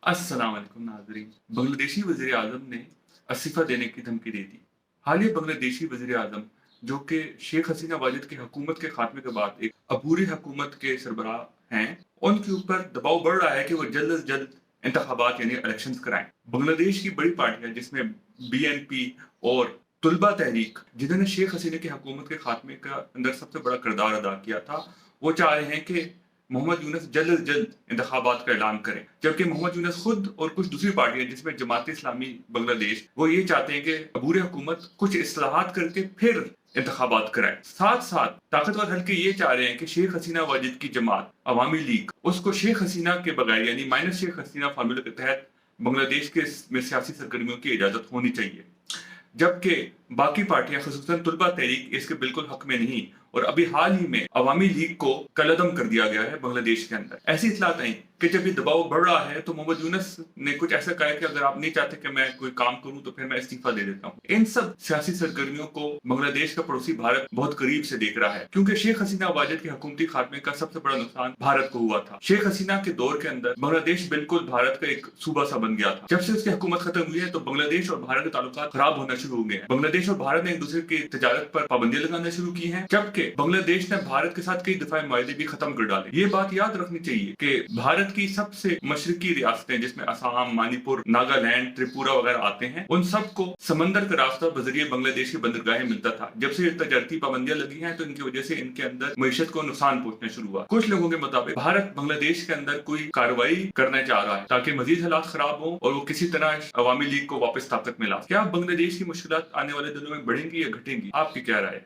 अस्सलाम वालेकुम नाज़रीन। बांग्लादेशी वज़ीर-ए-आज़म ने इस्तीफ़ा देने की धमकी दे दी। हालिया बांग्लादेशी वज़ीर-ए-आज़म जो कि शेख हसीना वालिद की हुकूमत के ख़ात्मे के बाद एक अबूरी हुकूमत के सरबराह हैं, उनके ऊपर दबाव बढ़ रहा है कि वो जल्द से जल्द इंतख़ाबात यानी इलेक्शंस कराएँ। बांग्लादेश की बड़ी पार्टियाँ जिसमें बीएनपी और तुलबा तहरीक, जिन्होंने शेख हसीना की हुकूमत के ख़ात्मे का अंदर सबसे बड़ा किरदार अदा किया था, वो चाह रहे हैं कि मोहम्मद यूनुस जल्द से जल्द इंतखाबात का ऐलान करें। जबकि मोहम्मद यूनुस खुद और कुछ दूसरी पार्टियां जिसमें जमात इस्लामी बांग्लादेश, वो ये चाहते हैं कि अबूरी हुकूमत कुछ इस्लाहात करके फिर इंतखाबात कराए। साथ साथ ताकतवर हल्के ये चाह रहे हैं कि शेख हसीना वाजिद की जमात अवामी लीग, उसको शेख हसीना के बगैर यानी माइनस शेख हसीना फार्मूले के तहत बांग्लादेश के में सियासी सरगर्मियों की इजाजत होनी चाहिए। जबकि बाकी पार्टियां खसूसन तुलबा तहरीक इसके बिल्कुल हक में नहीं, और अभी हाल ही में अवामी लीग को कलअदम कर दिया गया है बांग्लादेश के अंदर। ऐसी इतलात आई कि जब ये दबाव बढ़ रहा है तो मोहम्मद यूनुस ने कुछ ऐसा कहा है कि अगर आप नहीं चाहते कि मैं कोई काम करूं तो फिर मैं इस्तीफा दे देता हूं। इन सब सियासी सरगर्मियों को बांग्लादेश का पड़ोसी भारत बहुत करीब से देख रहा है, क्योंकि शेख हसीना वाजिद के हुकूमती खात्मे का सबसे बड़ा नुकसान भारत को हुआ था। शेख हसीना के दौर के अंदर बांग्लादेश बिल्कुल भारत का एक सूबा सा बन गया था। जब से उसकी हुकूमत खत्म हुई है तो बांग्लादेश और भारत के ताल्लुकात खराब होना शुरू हो गए हैं। बांग्लादेश और भारत ने एक दूसरे की तजारत पर पाबंदियां लगाना शुरू की हैं, जबकि बांग्लादेश ने भारत के साथ कई दफाई माहदे भी खत्म कर डाले। ये बात याद रखनी चाहिए कि भारत की सबसे मशरकी रियासतें जिसमें असम, मणिपुर, नागालैंड, त्रिपुरा वगैरह आते हैं, उन सबको समंदर का रास्ता बजरिए बांग्लादेश की बंदरगाहें मिलता था। जब से तजारती पाबंदियां लगी हैं तो इनकी वजह से इनके अंदर मईशत को नुकसान पहुंचना शुरू हुआ। कुछ लोगों के मुताबिक भारत बांग्लादेश के अंदर कोई कार्रवाई करना चाह रहा है ताकि मजीद हालात खराब हो और वो किसी तरह अवामी लीग को वापस ताकत में ला। क्या बांग्लादेश की मुश्किलात आने वाले दिनों में बढ़ेंगी या घटेंगी? आपकी क्या राय है?